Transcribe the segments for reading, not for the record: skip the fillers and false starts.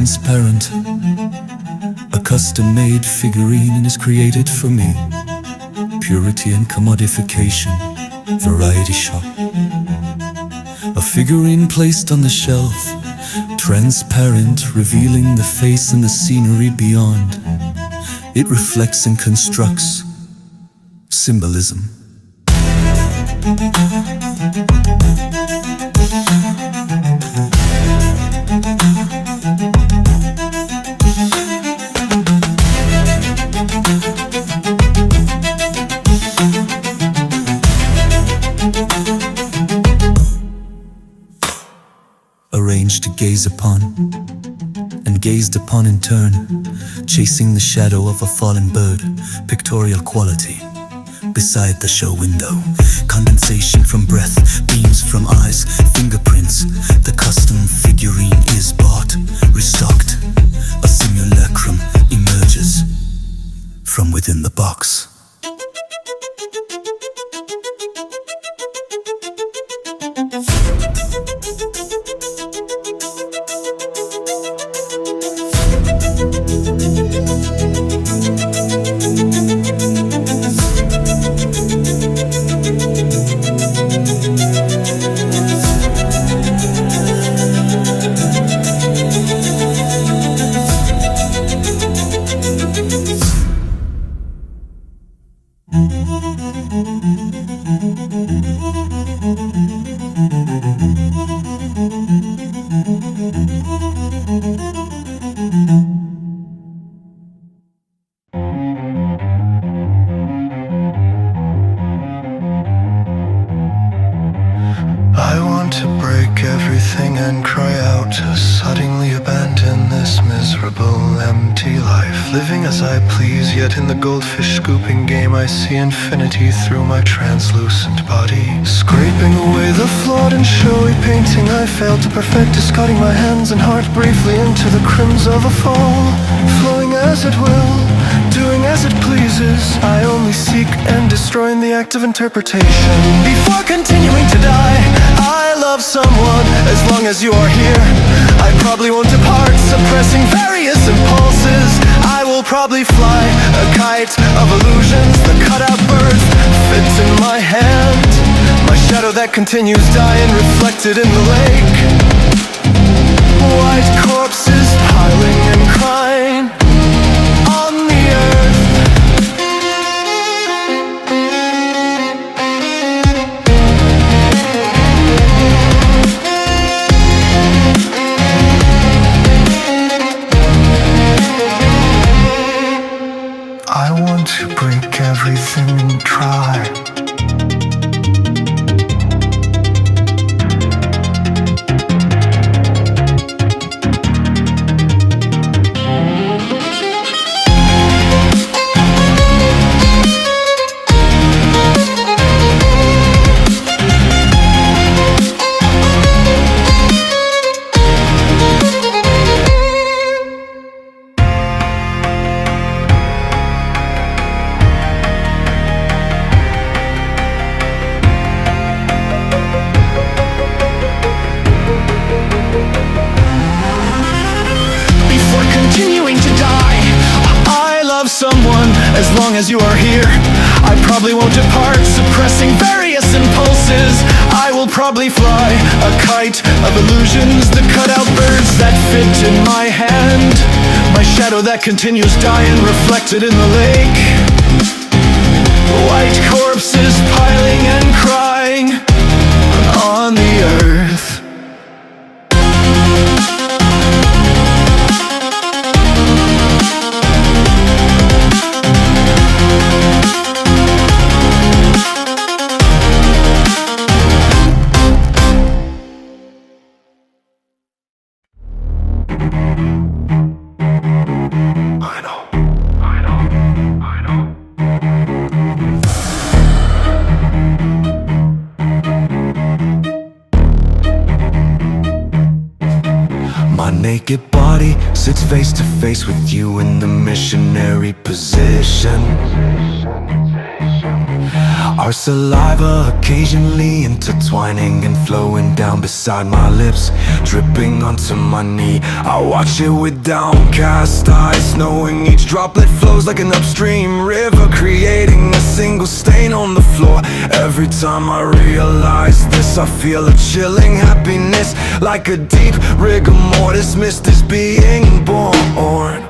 transparent. A custom-made figurine is created for me. Purity and commodification, variety shop. A figurine placed on the shelf, transparent, revealing the face and the scenery beyond. It reflects and constructs symbolism. Arranged to gaze upon, and gazed upon in turn, chasing the shadow of a fallen bird, pictorial quality. Beside the show window, condensation from breath, beams from eyes, fingerprints. The custom figurine is bought, restocked. A simulacrum emerges from within the box. I want to break everything and cry out to suddenly abandon this miserable, empty life. Living as I please, yet in the goldfish scooping game I see infinity through my translucent body. Scraping away the flawed and showy painting I failed to perfect, discarding my hands and heart briefly into the crims of a fall. Flowing as it will, doing as it pleases, I only seek and destroy in the act of interpretation. Before continuing to die, I love someone as long as you are here. I probably won't depart, suppressing various impulses. I will probably fly a kite of illusions. The cutout bird fits in my hand. My shadow that continues dying, reflected in the lake. White corpses piling and crying on the earth. I want to break everything and try. Someone, as long as you are here, I probably won't depart, suppressing various impulses. I will probably fly a kite of illusions, the cutout birds that fit in my hand. My shadow that continues dying, reflected in the lake. White corpses piling and crying on the earth. Naked body sits face to face with you in the missionary position. Our saliva occasionally intertwining and flowing down beside my lips, dripping onto my knee. I watch it with downcast eyes, knowing each droplet flows like an upstream river, creating a single stain on the floor. Every time I realize this, I feel a chilling happiness, like a deep rigor mortis mist is being born.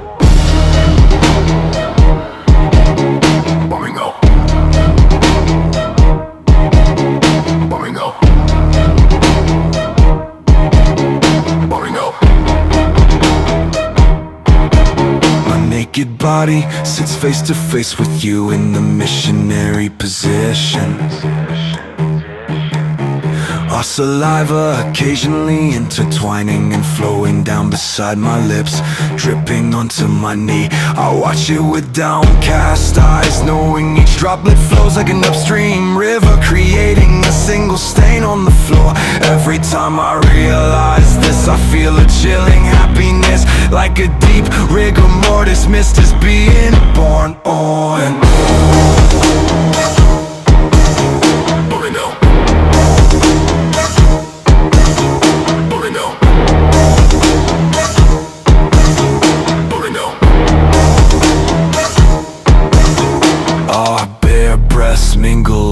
Naked body sits face to face with you in the missionary position. Our saliva occasionally intertwining and flowing down beside my lips, dripping onto my knee. I watch it with downcast eyes, knowing each droplet flows like an upstream river, creating a single stain on the floor. Every time I realize this, I feel a chilling happiness, like a deep rigor mortis mist is being born on.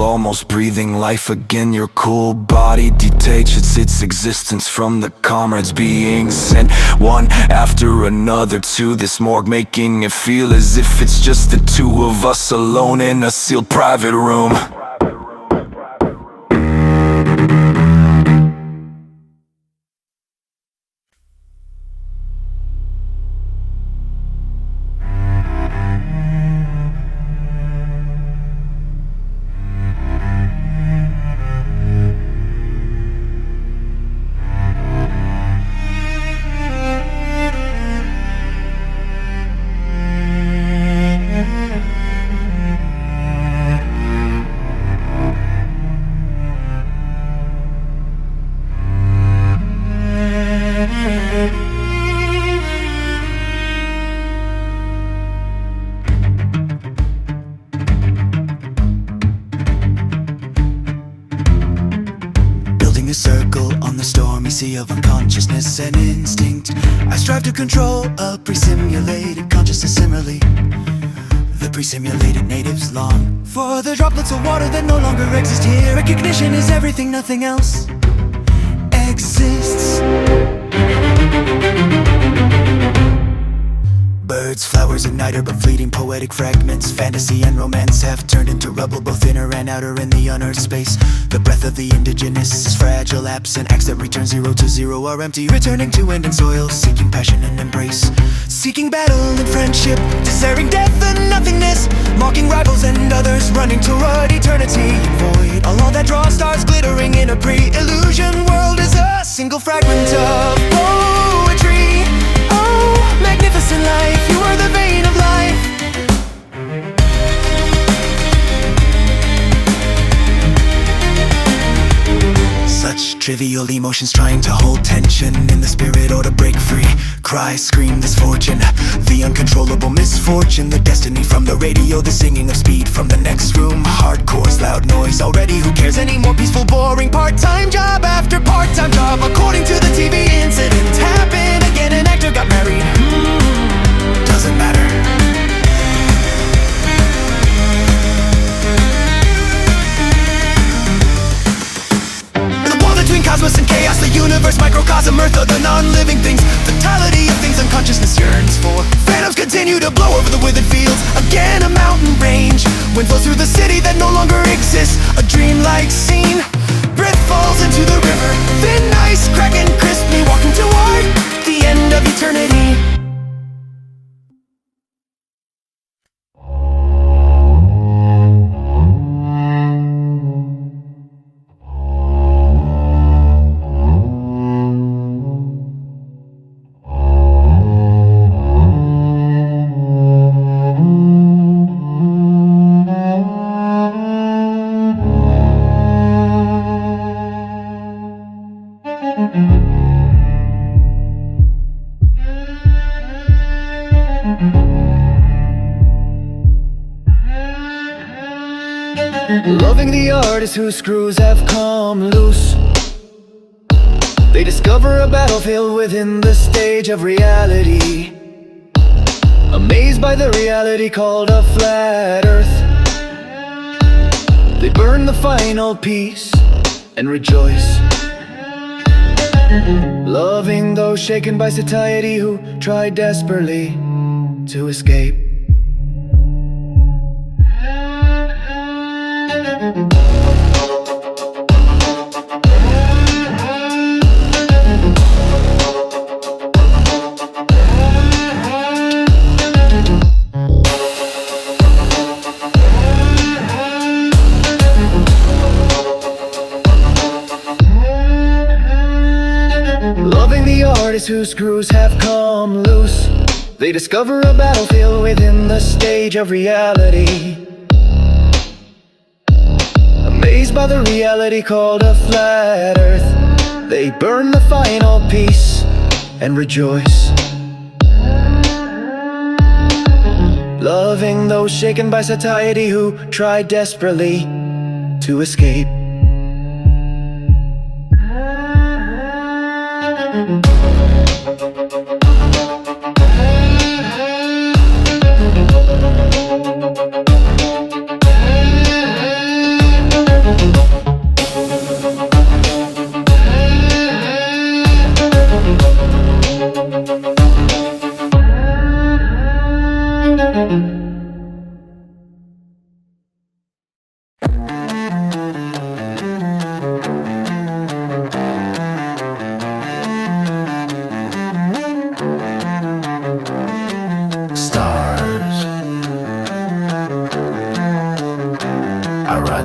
Almost breathing life again. Your cool body detaches its existence from the comrades being sent one after another to this morgue, making it feel as if it's just the two of us alone in a sealed private room. A circle on the stormy sea of unconsciousness and instinct. I strive to control a pre-simulated consciousness similarly. The pre-simulated natives long for the droplets of water that no longer exist here. Recognition is everything, nothing else exists. Birds, flowers ignite are but fleeting poetic fragments. Fantasy and romance have turned into rubble, both inner and outer in the unearthed space. The breath of the indigenous is fragile, absent. Acts that return 0 to 0 are empty, returning to wind and soil, seeking passion and embrace, seeking battle and friendship, desiring death and nothingness, mocking rivals and others, running toward eternity and void. All that draws stars glittering in a pre-illusion world is a single fragment of poetry. Oh, magnificent life, you are the vein of life. Such trivial emotions trying to hold tension in the spirit or to break free. Cry, scream, this fortune, the uncontrollable misfortune, the destiny from the radio, the singing of speed from the next room. Hardcore's loud noise already, who cares anymore? Peaceful, boring, part-time job after part-time job. According to the TV incident, happened again, an actor got married. Doesn't matter. Between cosmos and chaos, the universe, microcosm, earth are the non-living things. Totality of things unconsciousness yearns for. Phantoms continue to blow over the withered fields. Again a mountain range, wind flows through the city that no longer exists. A dreamlike scene, breath falls into the river. Thin ice, cracking crisply, walking toward the end of eternity. Mm-hmm. Loving the artists whose screws have come loose. They discover a battlefield within the stage of reality. Amazed by the reality called a flat earth. They burn the final piece and rejoice. Loving those shaken by satiety who try desperately to escape. Loving the artists whose screws have come loose. They discover a battlefield within the stage of reality. Amazed by the reality called a flat earth. They burn the final piece and rejoice. Loving those shaken by satiety who try desperately to escape.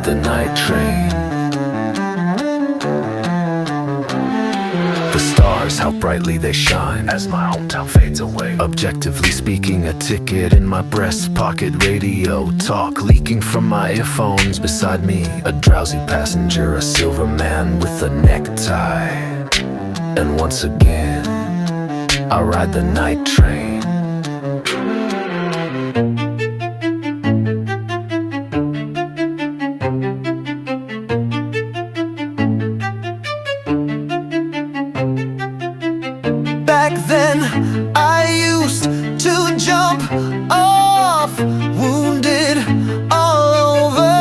The night train. The stars, how brightly they shine as my hometown fades away. Objectively speaking, a ticket in my breast pocket. Radio talk leaking from my earphones. Beside me, a drowsy passenger, a silver man with a necktie. And once again, I ride the night train. Back then, I used to jump off, wounded all over.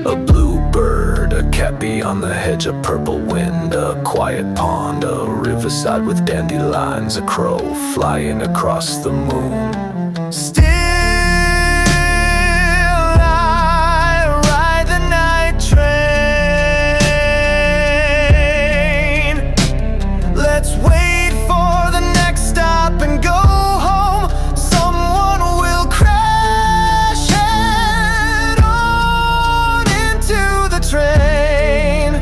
A bluebird, a cat beyond the hedge, a purple wind, a quiet pond, a riverside with dandelions, a crow flying across the moon. Still, I ride the night train. Let's wait for the next stop and go home. Someone will crash head on into the train,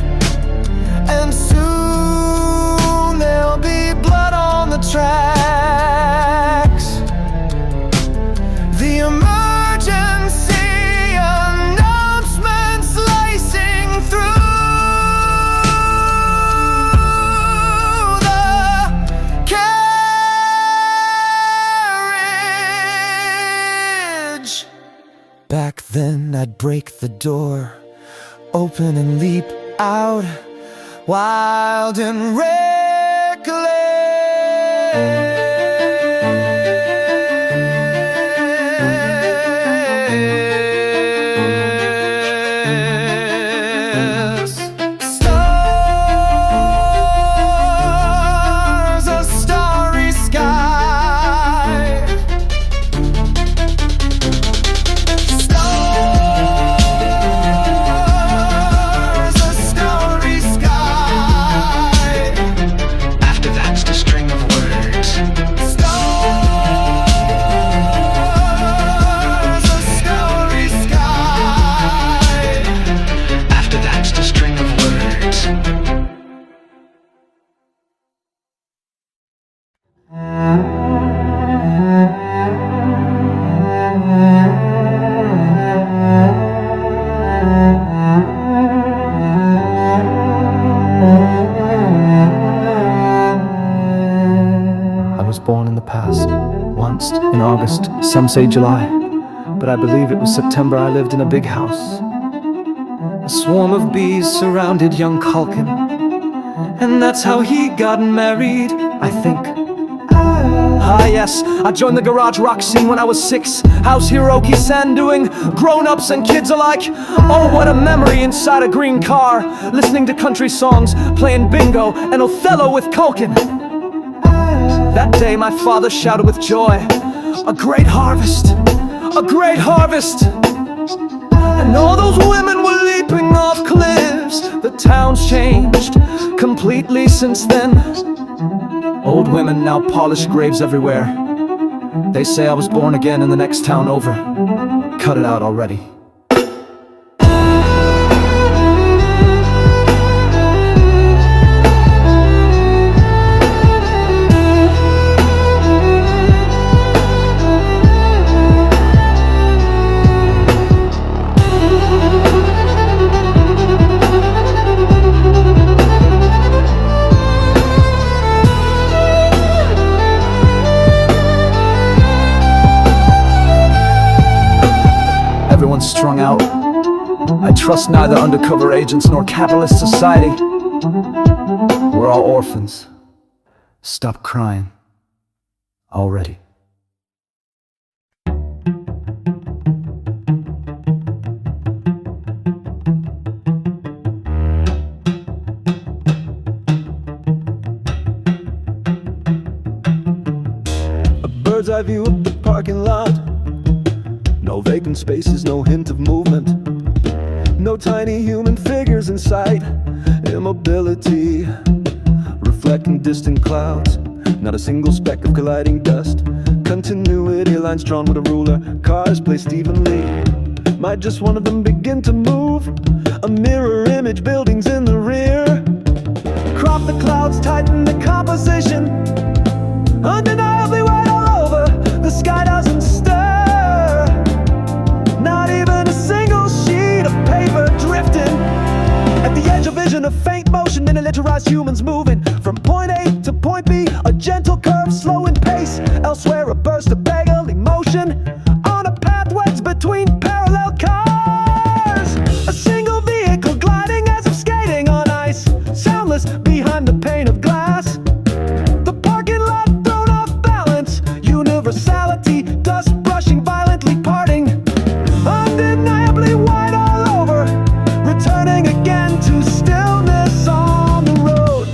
and soon there'll be blood on the tracks. The emergency announcement slicing through the carriage. Back then I'd break the door open and leap out, wild and reckless. Stars, a starry sky. Stars, a starry sky. After that's the string of words. Stars, a starry sky. After that's the string of words. I was born in the past, once in August, some say July. but I believe it was September. I lived in a big house. A swarm of bees surrounded young Culkin, and that's how he got married, I think. Ah yes, I joined the garage rock scene when I was 6. House Hiroki San doing grown-ups and kids alike. Oh, what a memory inside a green car, listening to country songs, playing bingo and Othello with Culkin. That day my father shouted with joy, a great harvest, a great harvest. And all those women were leaping off cliffs. The town's changed completely since then. Old women now polish graves everywhere. They say I was born again in the next town over. Cut it out already. Everyone's strung out. I trust neither undercover agents nor capitalist society. We're all orphans. Stop crying. Already. A bird's eye view of the parking lot. No vacant spaces, no hint of movement. No tiny human figures in sight. Immobility, reflecting distant clouds. Not a single speck of colliding dust. Continuity, lines drawn with a ruler. Cars placed evenly. Might just one of them begin to move? A mirror image, buildings in the rear. Crop the clouds, tighten the composition. Undeniably white all over. The sky doesn't stir. Not even a single sheet of paper drifting. At the edge of vision, a faint motion, miniaturized humans moving from point A to point B. A gentle curve, slow in pace. Elsewhere, a burst of beggarly motion on a path wedged between parallel cars. A single vehicle gliding as if skating on ice, soundless behind the pane of glass. The parking lot thrown off balance. Universality, dust brushing, violently parting. Undeniably white all over, returning again to stillness on the road.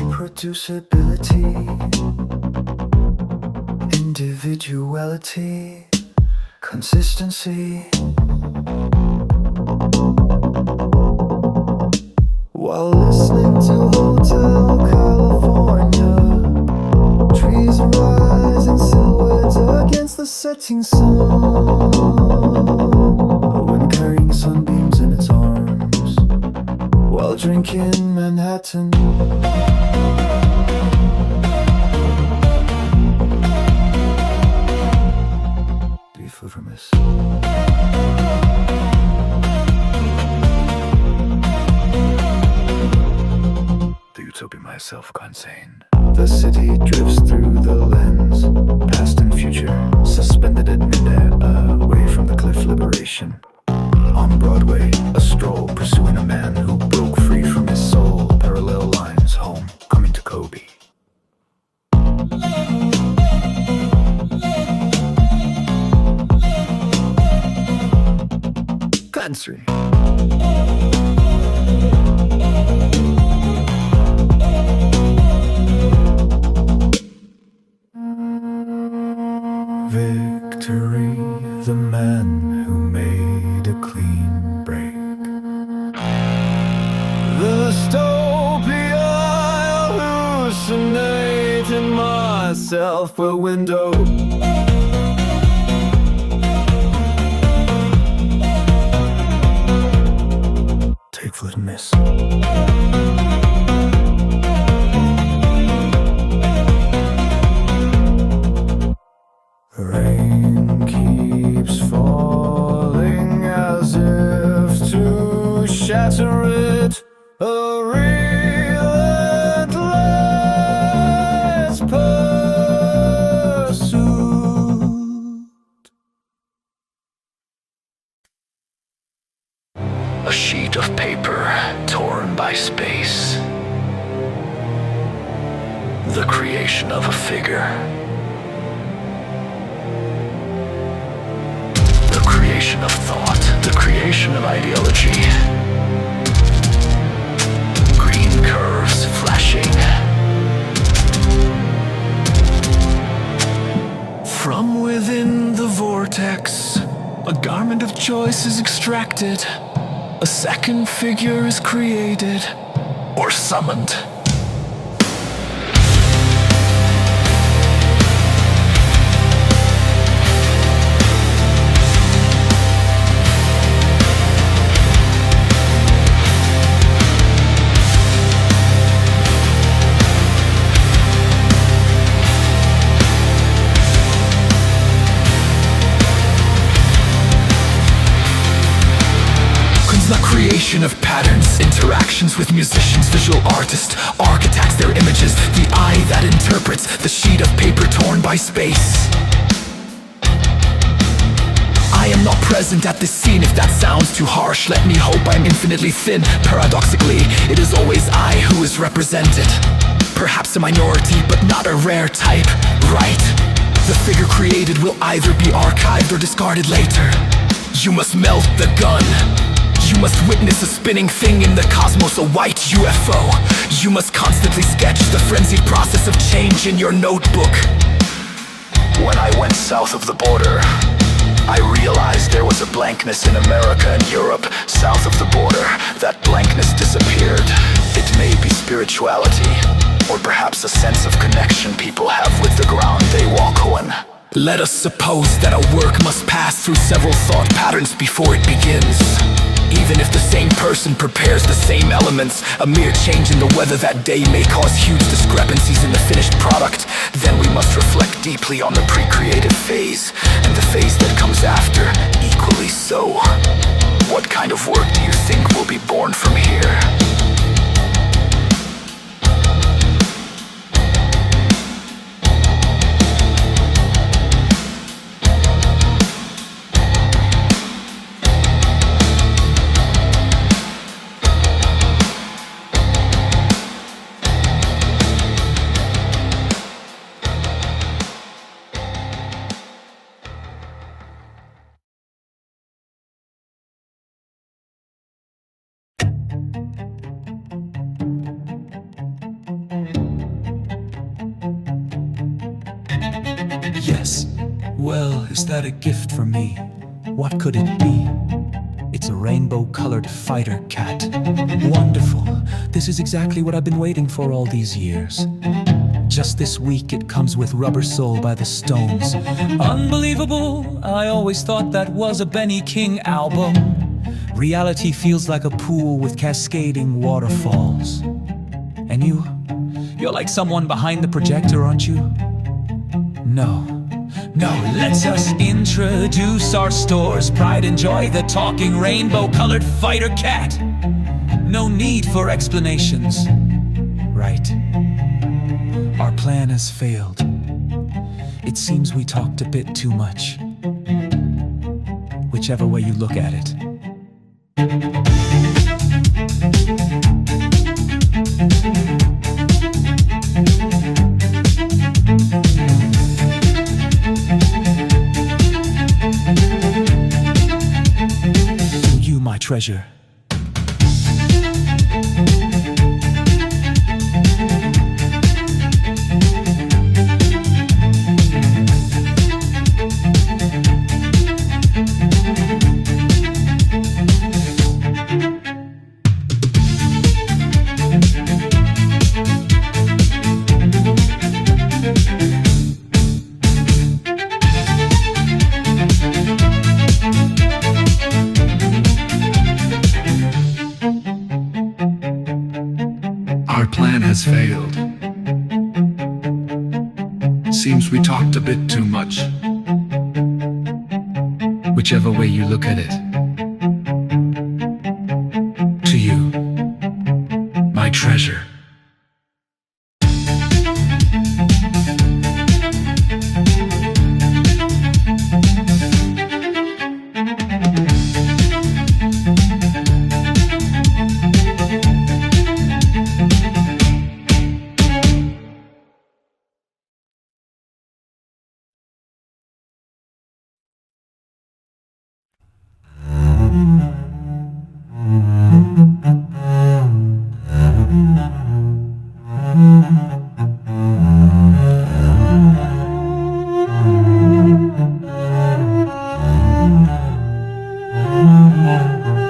Reproducibility, individuality, consistency. While listening to Hotel California, trees rise in silhouette against the setting sun. drink in Manhattan. Do you feel remiss? The utopia myself consane. The city drifts through the lens, past and future, suspended in midair, away from the cliff liberation. On Broadway, a stroll, pursuing a man who broke free from his soul. Parallel lines, home, coming to Kobe. Country. Victory, the man who made a clean break. The dystopia, I hallucinate in myself a window. Take foot and miss. Rain keeps falling as if to shatter it. A relentless pursuit. A sheet of paper torn by space. The creation of a figure. The creation of thought, the creation of ideology. Green curves flashing. From within the vortex, a garment of choice is extracted. A second figure is created or summoned. Creation of patterns, interactions with musicians, visual artists, architects, their images, the eye that interprets, the sheet of paper torn by space. I am not present at this scene. If that sounds too harsh, let me hope I'm infinitely thin. Paradoxically, it is always I who is represented. Perhaps a minority, but not a rare type, right? The figure created will either be archived or discarded later. You must melt the gun. You must witness a spinning thing in the cosmos, a white UFO. You must constantly sketch the frenzied process of change in your notebook. When I went south of the border, I realized there was a blankness in America and Europe. South of the border, that blankness disappeared. It may be spirituality, or perhaps a sense of connection people have with the ground they walk on. Let us suppose that a work must pass through several thought patterns before it begins. Even if the same person prepares the same elements, a mere change in the weather that day may cause huge discrepancies in the finished product. Then we must reflect deeply on the pre-creative phase, and the phase that comes after, equally so. What kind of work do you think will be born from here? Yes. Well, is that a gift for me? What could it be? It's a rainbow-colored fighter cat. Wonderful. This is exactly what I've been waiting for all these years. Just this week it comes with Rubber Soul by the Stones. Unbelievable. I always thought that was a Benny King album. Reality feels like a pool with cascading waterfalls. And you're like someone behind the projector, aren't you? No, let's us introduce our store's pride and joy, the talking rainbow-colored fighter cat. No need for explanations, right? Our plan has failed. It seems we talked a bit too much. Whichever way you look at it. You, my treasure. Our plan has failed. Seems we talked a bit too much. Whichever way you look at it. To you, my treasure.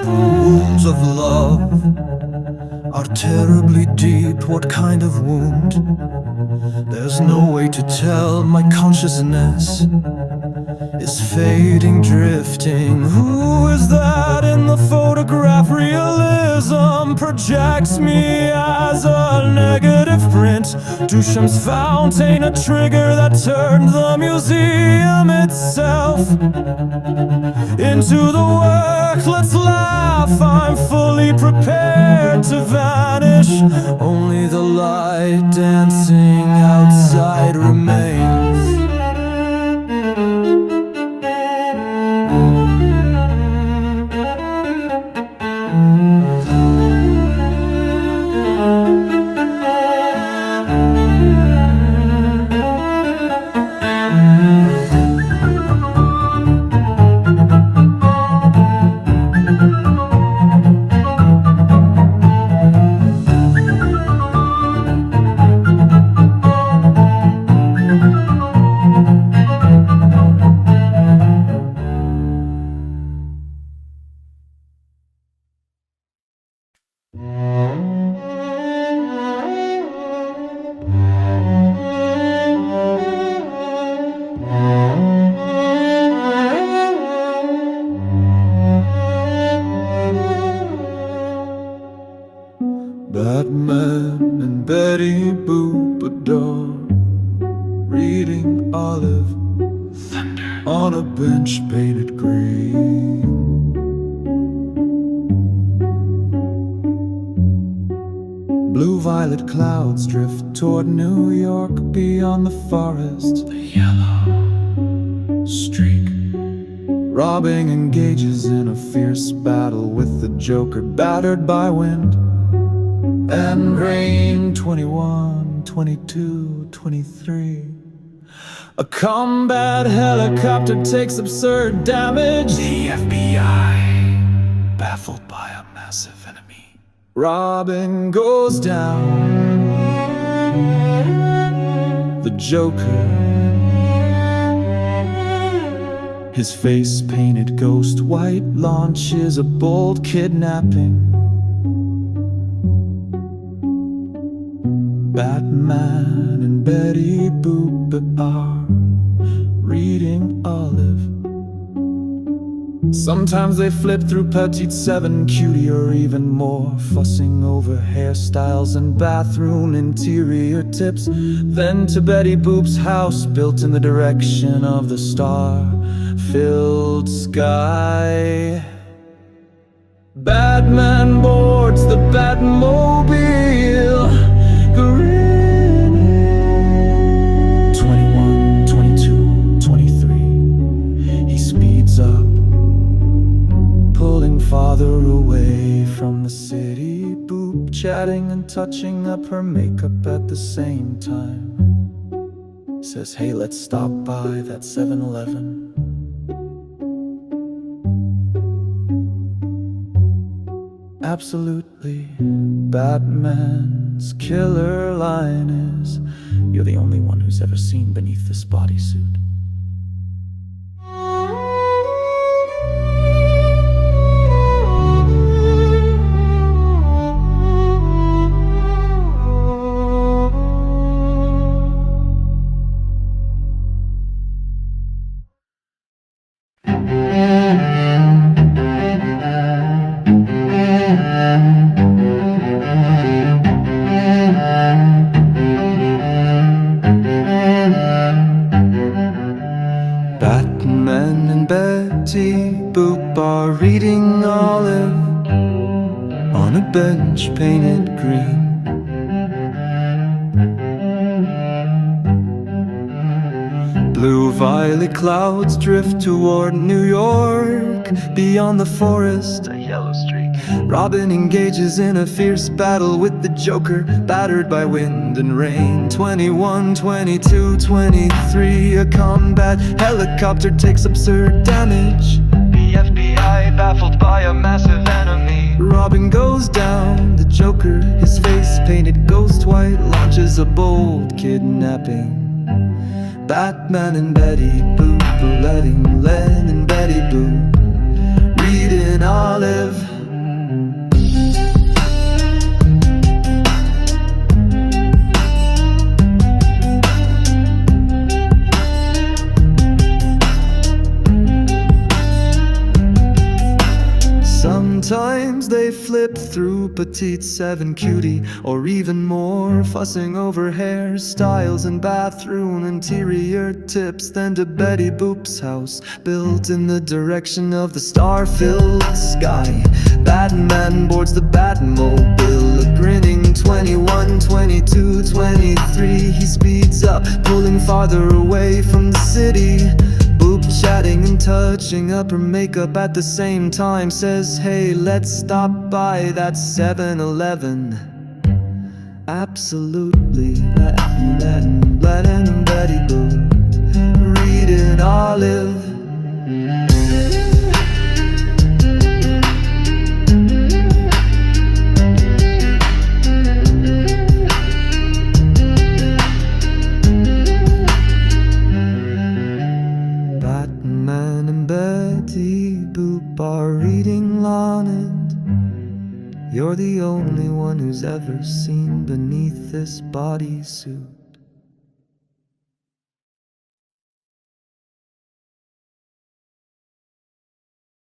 Wounds of love are terribly deep. What kind of wound? There's no way to tell. My consciousness is fading, drifting. Who is that in the photograph? Realism projects me as a negative print. Duchamp's fountain, a trigger that turned the museum itself into the work. Let's laugh, I'm fully prepared to vanish. Only the light dancing outside remains. Batman and Betty Boop adore reading Olive Thunder on a bench painted green. Blue-violet clouds drift toward New York beyond the forest. The yellow streak. Robbing engages in a fierce battle with the Joker, battered by wind and rain. 21, 22, 23. A combat helicopter takes absurd damage. The FBI, baffled by a massive enemy. Robin goes down. The Joker, his face painted ghost white, launches a bold kidnapping. Batman and Betty Boop are reading Olive Sometimes they flip through Petite 7 cutie or even more, fussing over hairstyles and bathroom interior tips. Then to Betty Boop's house, built in the direction of the star-filled sky. Batman boards the Batmobile, grinning. 21, 22, 23. He speeds up, pulling farther away from the city. Boop chatting and touching up her makeup at the same time. Says, hey, let's stop by that 7-Eleven. Absolutely, Batman's killer line is, you're the only one who's ever seen beneath this bodysuit. Batman and Betty Boop are reading Olive on a bench painted green. Blue violet clouds drift toward New York. Beyond the forest, a yellow streak. Robin engages in a fierce battle with the Joker, battered by wind and rain. 21, 22, 23. A combat helicopter takes absurd damage. The FBI baffled by a massive enemy. Robin goes down, the Joker, his face painted ghost white, launches a bold kidnapping. Batman and Betty Boop are letting Len and Betty Boop read in Olive. Sometimes they flip through Petite 7 cutie or even more, fussing over hairstyles and bathroom interior tips. Then to Betty Boop's house, built in the direction of the star-filled sky. Batman boards the Batmobile, a grinning 21, 22, 23. He speeds up, pulling farther away from the city. Boop chatting and touching up her makeup at the same time. Says, hey, let's stop by that 7-Eleven. Absolutely, let and Betty Boop read in Olive. Batman and Betty Boop are reading Lonnet. You're the only one who's ever seen beneath this bodysuit.